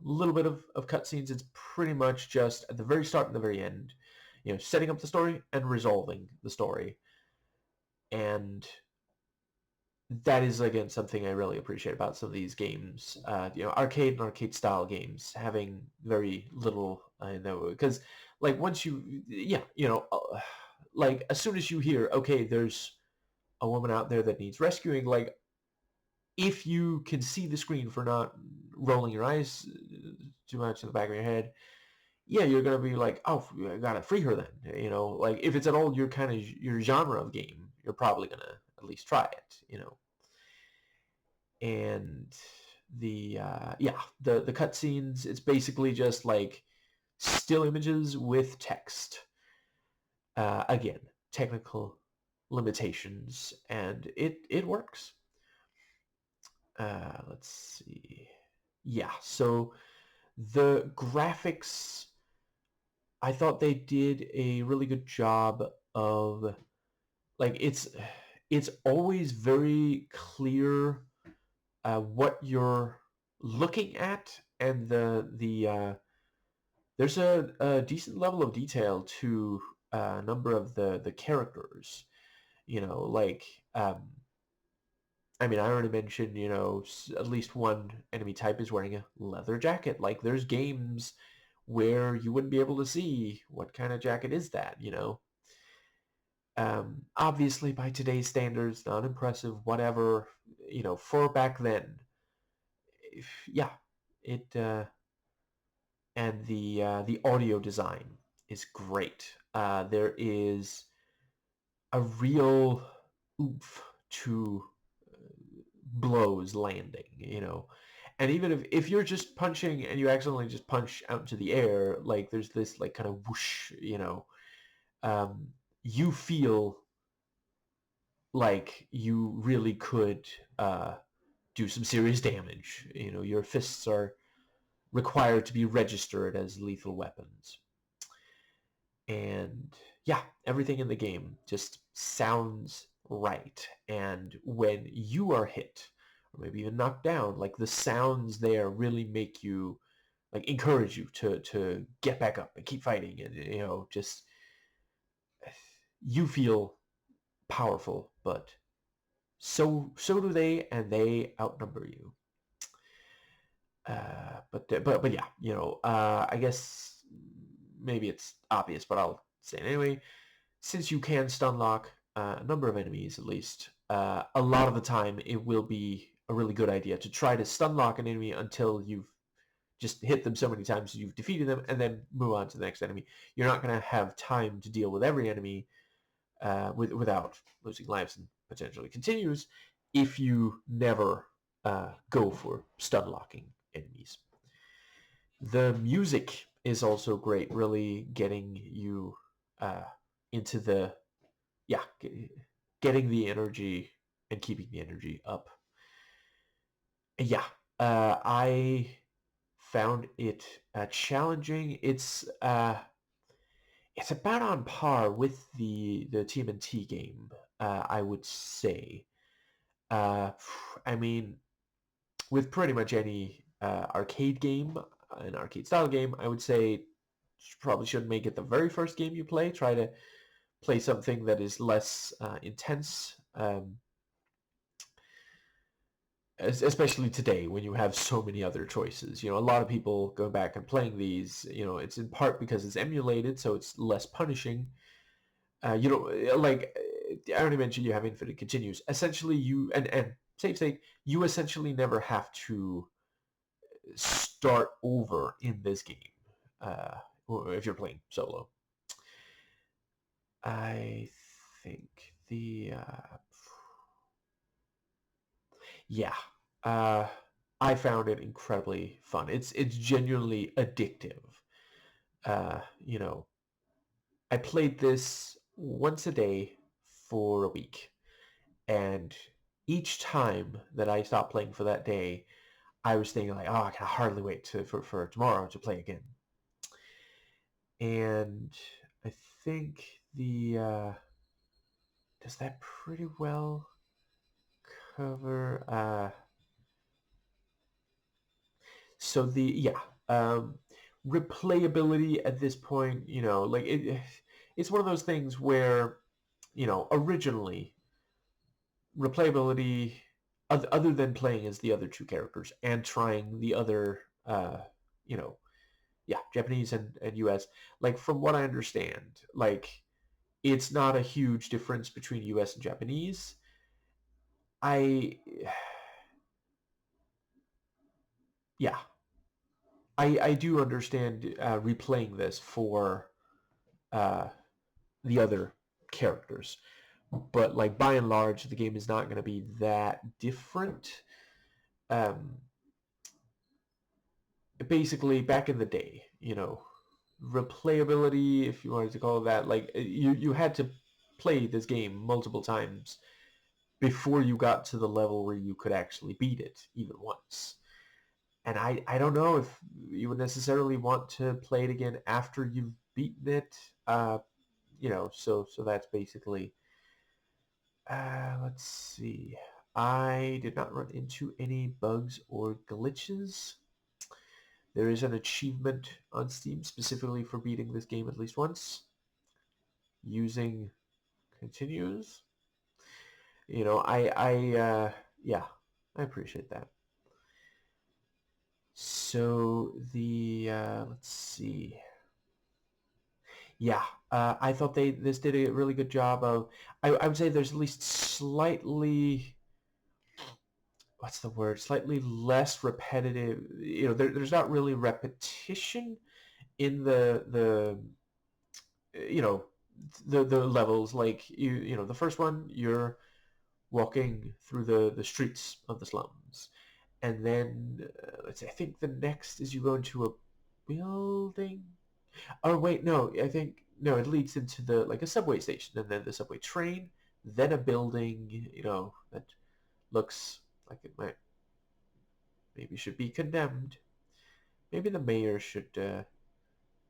little bit of cutscenes. It's pretty much just at the very start and the very end, setting up the story and resolving the story, and that is, again, something I really appreciate about some of these games. Arcade and arcade style games having very little, I know, because like once like as soon as you hear, okay, there's a woman out there that needs rescuing, like if you can see the screen for not rolling your eyes too much in the back of your head, yeah, you're gonna be like, oh, I gotta free her then. Like if it's at all your kind of your genre of game, you're probably gonna at least try it. And the cutscenes, it's basically just like still images with text. Again, technical limitations, and it works. Let's see. Yeah, so the graphics, I thought they did a really good job of, like, it's always very clear what you're looking at, and there's a decent level of detail to a number of the characters. Like, I mean, I already mentioned, at least one enemy type is wearing a leather jacket. Like, there's games where you wouldn't be able to see what kind of jacket is that. Obviously, by today's standards, not impressive, whatever. For back then, yeah, it and the audio design is great. There is a real oomph to blows landing. And even if you're just punching and you accidentally just punch out into the air, like there's this like kind of whoosh. Um, you feel like you really could do some serious damage. Your fists are required to be registered as lethal weapons. And yeah, everything in the game just sounds right. And when you are hit, or maybe even knocked down, like the sounds there really make you, like, encourage you to get back up and keep fighting. And just you feel powerful, but so do they, and they outnumber you. But yeah, I guess maybe it's obvious, but I'll say it anyway. Since you can stun lock a number of enemies at least, a lot of the time it will be a really good idea to try to stun lock an enemy until you've just hit them so many times you've defeated them, and then move on to the next enemy. You're not going to have time to deal with every enemy without losing lives and potentially continues if you never go for stun locking enemies. The music is also great, really getting you uh, into the yeah, getting the energy and keeping the energy up. Yeah, I found it challenging. It's about on par with the TMNT game, I would say. Uh, I mean, with pretty much any arcade game, an arcade style game, I would say you probably shouldn't make it the very first game you play. Try to play something that is less intense, especially today when you have so many other choices. A lot of people go back and playing these. It's in part because it's emulated, so it's less punishing. You know, like I already mentioned, you have infinite continues. Essentially, you and save state, you essentially never have to start over in this game uh, if you're playing solo. I think yeah, uh, I found it incredibly fun. It's genuinely addictive. You know, I played this once a day for a week, and each time that I stopped playing for that day, I was thinking like, oh, I can hardly wait for tomorrow to play again. And I think does that pretty well cover so um replayability at this point, like it's one of those things where, originally replayability, other than playing as the other two characters and trying the other you know Japanese and US, like from what I understand, like it's not a huge difference between US and Japanese. I yeah, I do understand replaying this for uh, the other characters, but like by and large, the game is not going to be that different. Um, Basically, back in the day, replayability, if you wanted to call it that, like you had to play this game multiple times before you got to the level where you could actually beat it even once. And I don't know if you would necessarily want to play it again after you've beaten it. So that's basically. Let's see. I did not run into any bugs or glitches. There is an achievement on Steam specifically for beating this game at least once using continues. Yeah, I appreciate that. So let's see. Yeah, I thought this did a really good job of. I would say there's at least slightly, what's the word? Slightly less repetitive. There's not really repetition in you know the levels. Like the first one, you're walking through the streets of the slums, and then let's see. I think the next is you go into a building. Oh wait, no. I think no. It leads into the like a subway station, and then the subway train, then a building. That looks like it might maybe should be condemned. Maybe the mayor should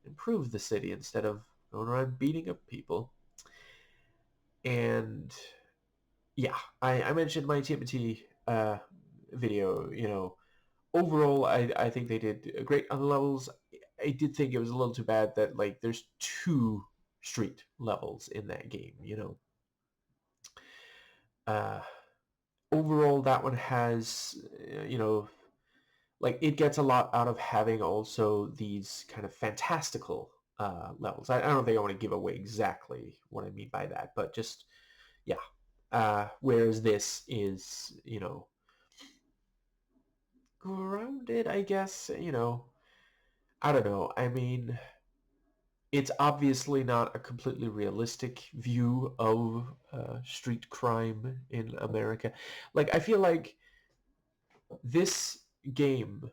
improve the city instead of going around beating up people. And yeah, I mentioned my TMT video. Overall, I think they did great on the levels. I did think it was a little too bad that like there's two street levels in that game. Uh, Overall, that one has like it gets a lot out of having also these kind of fantastical levels. I don't think I want to give away exactly what I mean by that, but just yeah. Whereas this is, grounded, I guess. I don't know. I mean, it's obviously not a completely realistic view of street crime in America. Like, I feel like this game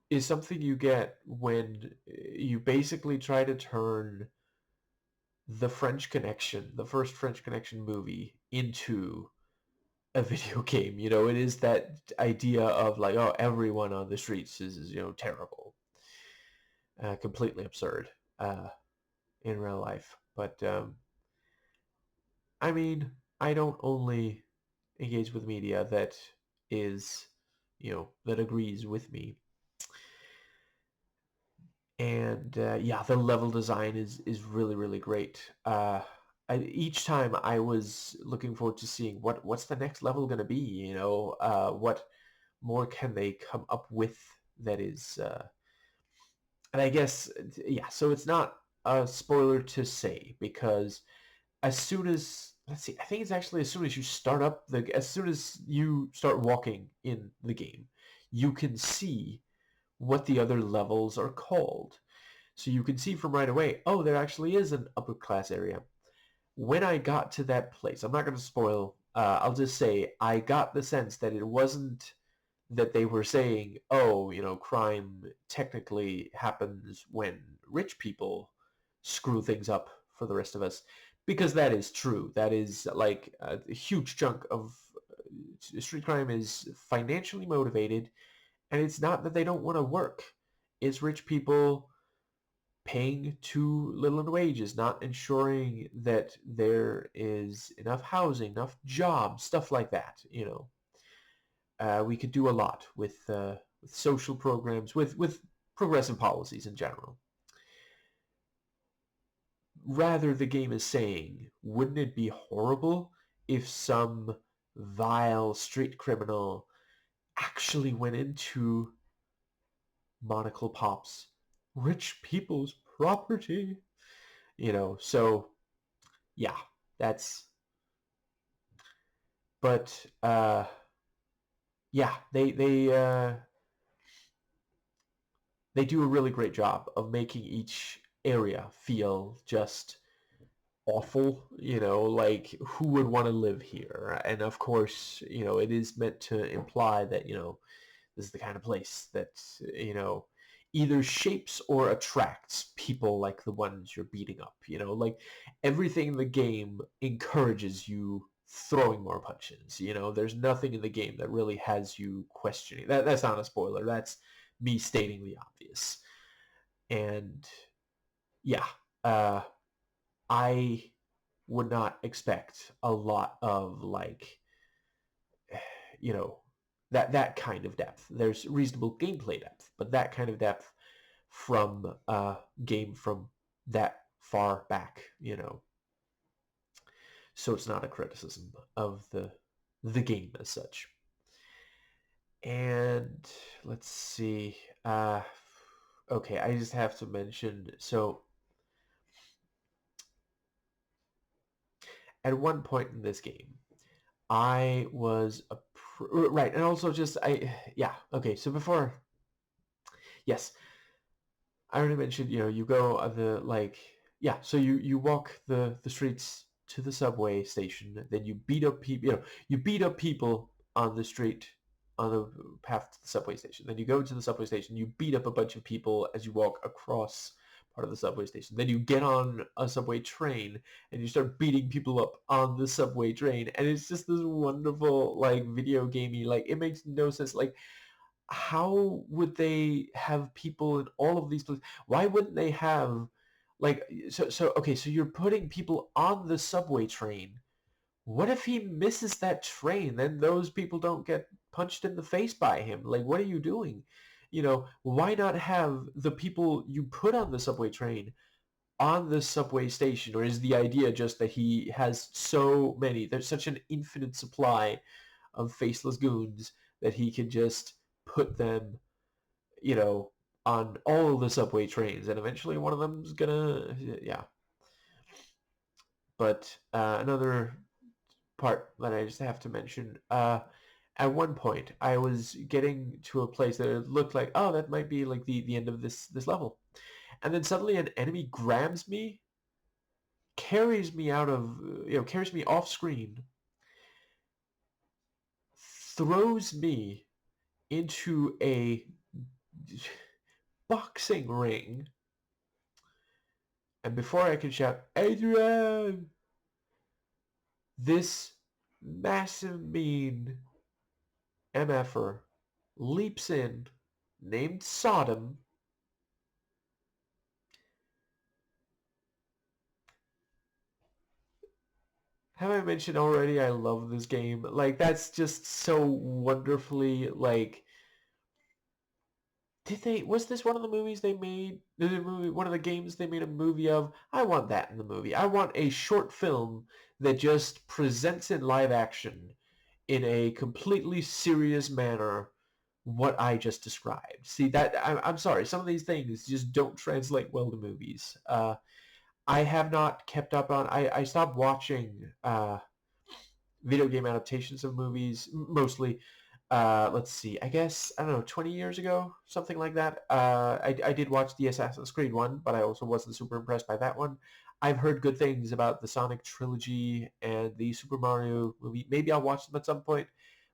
is something you get when you basically try to turn the French Connection, the first French Connection movie, into a video game. It is that idea of like, oh, everyone on the streets is terrible, completely absurd uh, in real life. But I mean, I don't only engage with media that is, that agrees with me. And yeah, the level design is really really great. Each time I was looking forward to seeing what's the next level going to be. What more can they come up with that is, and I guess yeah. So it's not a spoiler to say because as soon as let's see, I think it's actually as soon as you start walking in the game, you can see what the other levels are called. So you can see from right away, oh, there actually is an upper class area. When I got to that place, I'm not going to spoil, I'll just say I got the sense that it wasn't that they were saying, oh, crime technically happens when rich people screw things up for the rest of us. Because that is true. That is like a huge chunk of street crime is financially motivated. And it's not that they don't want to work. It's rich people paying too little in wages, not ensuring that there is enough housing, enough jobs, stuff like that. We could do a lot with social programs, with progressive policies in general. Rather, the game is saying, wouldn't it be horrible if some vile street criminal actually went into Monocle Pop's rich people's property? So yeah, that's, but yeah, they they do a really great job of making each area feel just awful, like who would want to live here? And of course, it is meant to imply that, this is the kind of place that, either shapes or attracts people like the ones you're beating up, like everything in the game encourages you throwing more punches, there's nothing in the game that really has you questioning. That's not a spoiler. That's me stating the obvious. And yeah, uh, I would not expect a lot of like you know that kind of depth. There's reasonable gameplay depth, but that kind of depth from a game from that far back, so it's not a criticism of the game as such. And let's see, okay, I just have to mention, so at one point in this game I was a right, and also just yeah, okay. So before, yes, I already mentioned, you go the like, yeah. So you walk the streets to the subway station, then you beat up people. You beat up people on the street on the path to the subway station. Then you go to the subway station, you beat up a bunch of people as you walk across part of the subway station. Then you get on a subway train and you start beating people up on the subway train, and it's just this wonderful like video gamey, like it makes no sense. Like how would they have people in all of these places? Why wouldn't they have like so okay, so you're putting people on the subway train. What if he misses that train? Then those people don't get punched in the face by him. Like what are you doing? Why not have the people you put on the subway train on the subway station? Or is the idea just that he has so many, there's such an infinite supply of faceless goons that he can just put them, on all the subway trains, and eventually one of them's gonna, yeah. But another part that I just have to mention, at one point I was getting to a place that it looked like, oh, that might be like the end of this level, and then suddenly an enemy grabs me, carries me out of, carries me off screen, throws me into a boxing ring, and before I can shout, Adrian, this massive mean MFer leaps in, named Sodom. Have I mentioned already I love this game? Like, that's just so wonderfully, like, was this one of the movies they made, one of the games they made a movie of? I want that in the movie. I want a short film that just presents in live action in a completely serious manner what I just described. See, that I'm sorry, some of these things just don't translate well to movies. I have not kept up on. I stopped watching video game adaptations of movies mostly. Let's see. I guess I don't know, 20 years ago, something like that. I did watch the Assassin's Creed one, but I also wasn't super impressed by that one. I've heard good things about the Sonic trilogy and the Super Mario movie. Maybe I'll watch them at some point.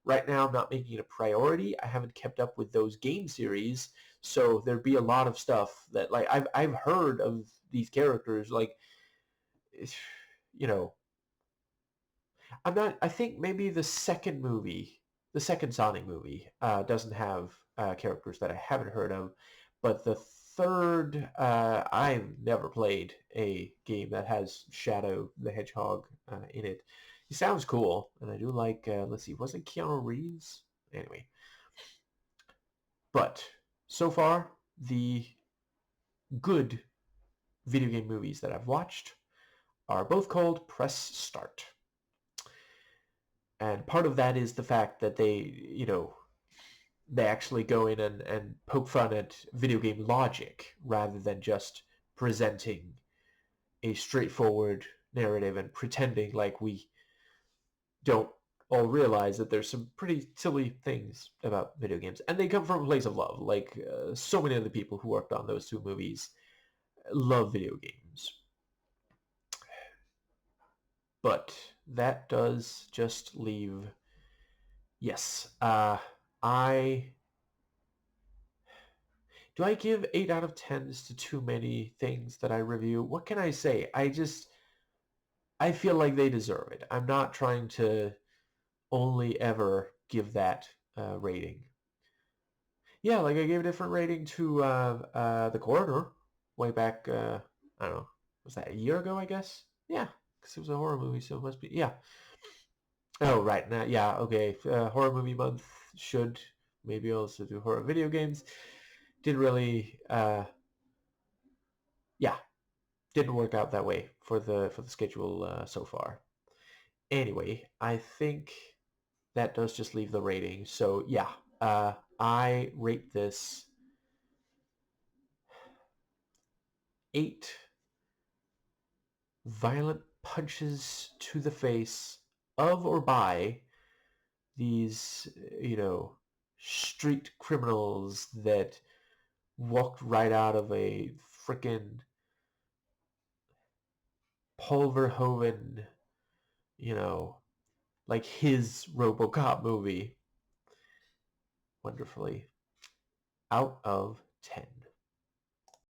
Right now, I'm not making it a priority. I haven't kept up with those game series, so there'd be a lot of stuff that like I've heard of these characters. Like, you know, I'm not. I think maybe the second movie, the second Sonic movie, doesn't have characters that I haven't heard of, but the third, I've never played a game that has Shadow the Hedgehog in it. He sounds cool, and I do like. Let's see, was it Keanu Reeves? Anyway, but so far the good video game movies that I've watched are both called Press Start. And part of that is the fact that they actually go in and poke fun at video game logic rather than just presenting a straightforward narrative and pretending like we don't all realize that there's some pretty silly things about video games, and they come from a place of love. Like so many of the people who worked on those two movies love video games. But that does just leave. Yes, I do I give 8 out of 10s to too many things that I review? What can I say? I feel like they deserve it. I'm not trying to only ever give that rating. Yeah, like I gave a different rating to The Coroner way back, I don't know, was that a year ago, I guess? Yeah, because it was a horror movie, so it must be, yeah. Oh, right, now, yeah, okay. Horror movie month should maybe also do horror video games. Didn't really, yeah, didn't work out that way for the schedule so far. Anyway, I think that does just leave the rating. So yeah, I rate this 8 violent punches to the face of or by these, street criminals that walked right out of a frickin' Paul Verhoeven, you know, like his RoboCop movie. Wonderfully. Out of 10.